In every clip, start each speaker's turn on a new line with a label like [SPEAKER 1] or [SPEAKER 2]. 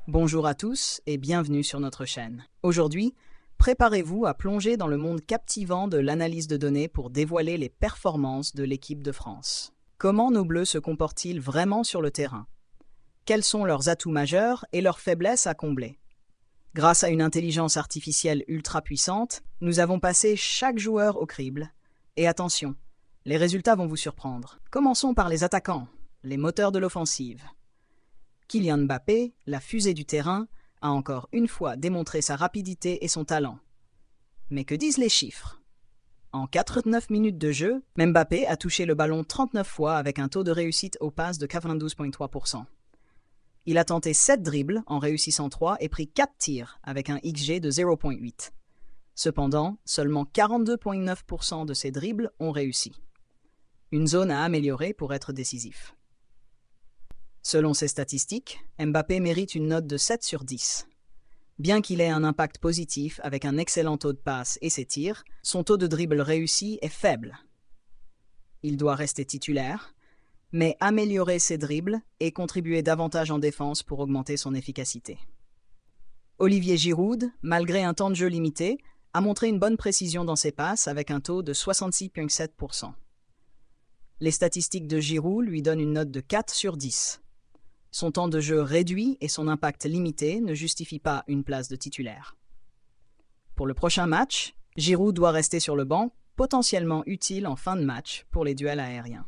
[SPEAKER 1] Bonjour à tous et bienvenue sur notre chaîne. Aujourd'hui, préparez-vous à plonger dans le monde captivant de l'analyse de données pour dévoiler les performances de l'équipe de France. Comment nos Bleus se comportent-ils vraiment sur le terrain? Quels sont leurs atouts majeurs et leurs faiblesses à combler? Grâce à une intelligence artificielle ultra puissante, nous avons passé chaque joueur au crible. Et attention, les résultats vont vous surprendre. Commençons par les attaquants, les moteurs de l'offensive. Kylian Mbappé, la fusée du terrain, a encore une fois démontré sa rapidité et son talent. Mais que disent les chiffres? En 89 minutes de jeu, Mbappé a touché le ballon 39 fois avec un taux de réussite aux passes de 92,3%. Il a tenté 7 dribbles en réussissant 3 et pris 4 tirs avec un XG de 0,8. Cependant, seulement 42,9% de ces dribbles ont réussi. Une zone à améliorer pour être décisif. Selon ses statistiques, Mbappé mérite une note de 7 sur 10. Bien qu'il ait un impact positif avec un excellent taux de passe et ses tirs, son taux de dribble réussi est faible. Il doit rester titulaire, mais améliorer ses dribbles et contribuer davantage en défense pour augmenter son efficacité. Olivier Giroud, malgré un temps de jeu limité, a montré une bonne précision dans ses passes avec un taux de 66,7%. Les statistiques de Giroud lui donnent une note de 4 sur 10. Son temps de jeu réduit et son impact limité ne justifient pas une place de titulaire. Pour le prochain match, Giroud doit rester sur le banc, potentiellement utile en fin de match pour les duels aériens.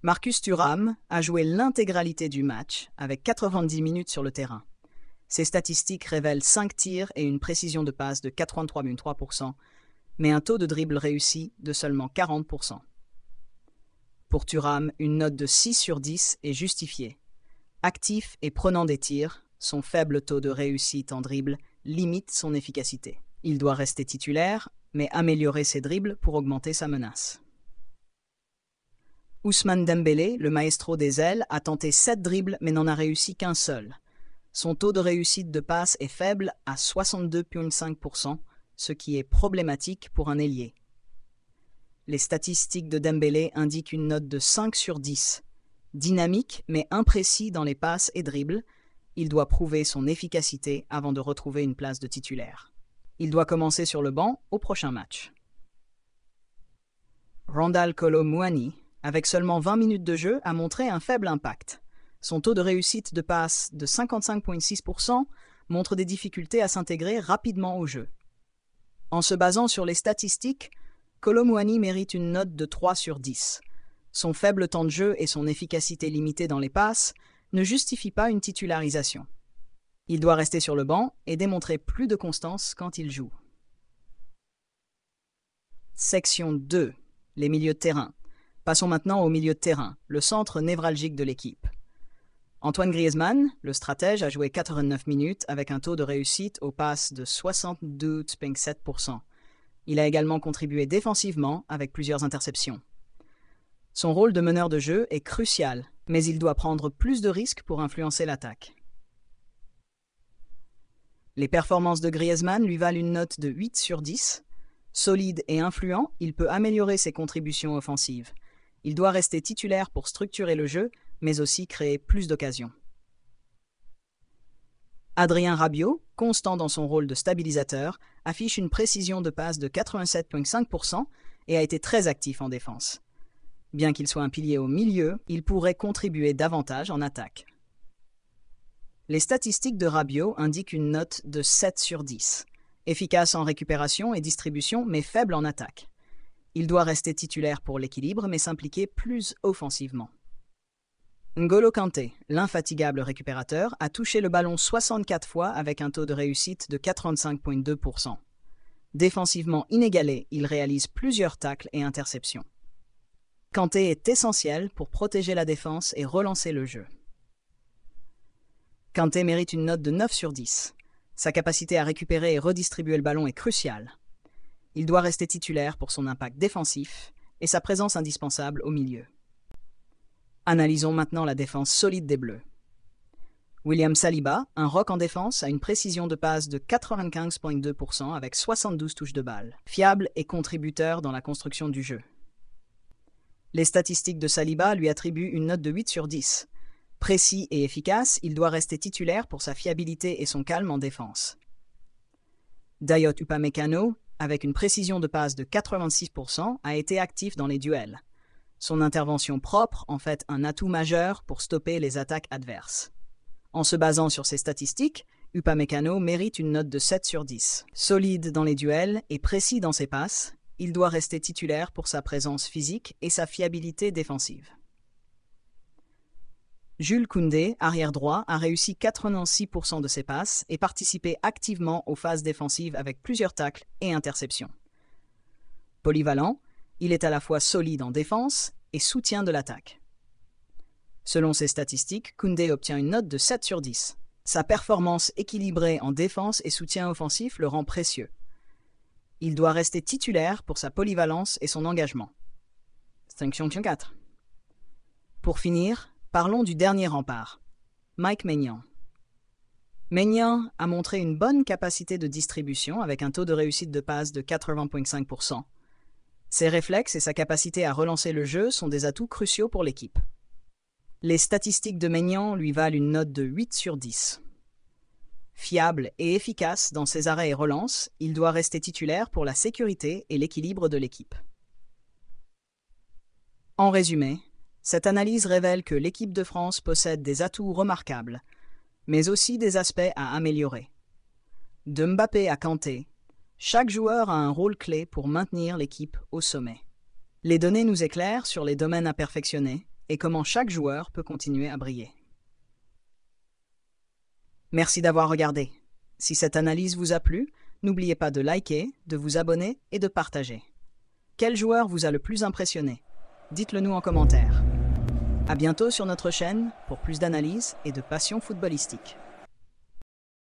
[SPEAKER 1] Marcus Thuram a joué l'intégralité du match avec 90 minutes sur le terrain. Ses statistiques révèlent 5 tirs et une précision de passe de 83,3%, mais un taux de dribble réussi de seulement 40%. Pour Thuram, une note de 6 sur 10 est justifiée. Actif et prenant des tirs, son faible taux de réussite en dribble limite son efficacité. Il doit rester titulaire, mais améliorer ses dribbles pour augmenter sa menace. Ousmane Dembélé, le maestro des ailes, a tenté 7 dribbles mais n'en a réussi qu'un seul. Son taux de réussite de passe est faible à 62,5%, ce qui est problématique pour un ailier. Les statistiques de Dembélé indiquent une note de 5 sur 10. Dynamique mais imprécis dans les passes et dribbles, il doit prouver son efficacité avant de retrouver une place de titulaire. Il doit commencer sur le banc au prochain match. Randal Kolo Muani, avec seulement 20 minutes de jeu, a montré un faible impact. Son taux de réussite de passe de 55,6% montre des difficultés à s'intégrer rapidement au jeu. En se basant sur les statistiques, Kolo Muani mérite une note de 3 sur 10. Son faible temps de jeu et son efficacité limitée dans les passes ne justifient pas une titularisation. Il doit rester sur le banc et démontrer plus de constance quand il joue. Section 2. Les milieux de terrain. Passons maintenant au milieu de terrain, le centre névralgique de l'équipe. Antoine Griezmann, le stratège, a joué 89 minutes avec un taux de réussite aux passes de 72,7%. Il a également contribué défensivement avec plusieurs interceptions. Son rôle de meneur de jeu est crucial, mais il doit prendre plus de risques pour influencer l'attaque. Les performances de Griezmann lui valent une note de 8 sur 10. Solide et influent, il peut améliorer ses contributions offensives. Il doit rester titulaire pour structurer le jeu, mais aussi créer plus d'occasions. Adrien Rabiot, constant dans son rôle de stabilisateur, affiche une précision de passe de 87,5% et a été très actif en défense. Bien qu'il soit un pilier au milieu, il pourrait contribuer davantage en attaque. Les statistiques de Rabiot indiquent une note de 7 sur 10. Efficace en récupération et distribution, mais faible en attaque. Il doit rester titulaire pour l'équilibre, mais s'impliquer plus offensivement. N'Golo Kanté, l'infatigable récupérateur, a touché le ballon 64 fois avec un taux de réussite de 85,2%. Défensivement inégalé, il réalise plusieurs tacles et interceptions. Kanté est essentiel pour protéger la défense et relancer le jeu. Kanté mérite une note de 9 sur 10. Sa capacité à récupérer et redistribuer le ballon est cruciale. Il doit rester titulaire pour son impact défensif et sa présence indispensable au milieu. Analysons maintenant la défense solide des Bleus. William Saliba, un roc en défense, a une précision de passe de 95,2% avec 72 touches de balle. Fiable et contributeur dans la construction du jeu. Les statistiques de Saliba lui attribuent une note de 8 sur 10. Précis et efficace, il doit rester titulaire pour sa fiabilité et son calme en défense. Dayot Upamecano, avec une précision de passe de 86%, a été actif dans les duels. Son intervention propre en fait un atout majeur pour stopper les attaques adverses. En se basant sur ses statistiques, Upamecano mérite une note de 7 sur 10. Solide dans les duels et précis dans ses passes, il doit rester titulaire pour sa présence physique et sa fiabilité défensive. Jules Koundé, arrière droit, a réussi 86% de ses passes et participé activement aux phases défensives avec plusieurs tacles et interceptions. Polyvalent, il est à la fois solide en défense et soutien de l'attaque. Selon ses statistiques, Koundé obtient une note de 7 sur 10. Sa performance équilibrée en défense et soutien offensif le rend précieux. Il doit rester titulaire pour sa polyvalence et son engagement. 5 sur 4. Pour finir, parlons du dernier rempart, Mike Maignan. Maignan a montré une bonne capacité de distribution avec un taux de réussite de passe de 80,5%. Ses réflexes et sa capacité à relancer le jeu sont des atouts cruciaux pour l'équipe. Les statistiques de Maignan lui valent une note de 8 sur 10. Fiable et efficace dans ses arrêts et relances, il doit rester titulaire pour la sécurité et l'équilibre de l'équipe. En résumé, cette analyse révèle que l'équipe de France possède des atouts remarquables, mais aussi des aspects à améliorer. De Mbappé à Kanté, chaque joueur a un rôle clé pour maintenir l'équipe au sommet. Les données nous éclairent sur les domaines à perfectionner et comment chaque joueur peut continuer à briller. Merci d'avoir regardé. Si cette analyse vous a plu, n'oubliez pas de liker, de vous abonner et de partager. Quel joueur vous a le plus impressionné? Dites-le nous en commentaire. À bientôt sur notre chaîne pour plus d'analyses et de passion footballistique.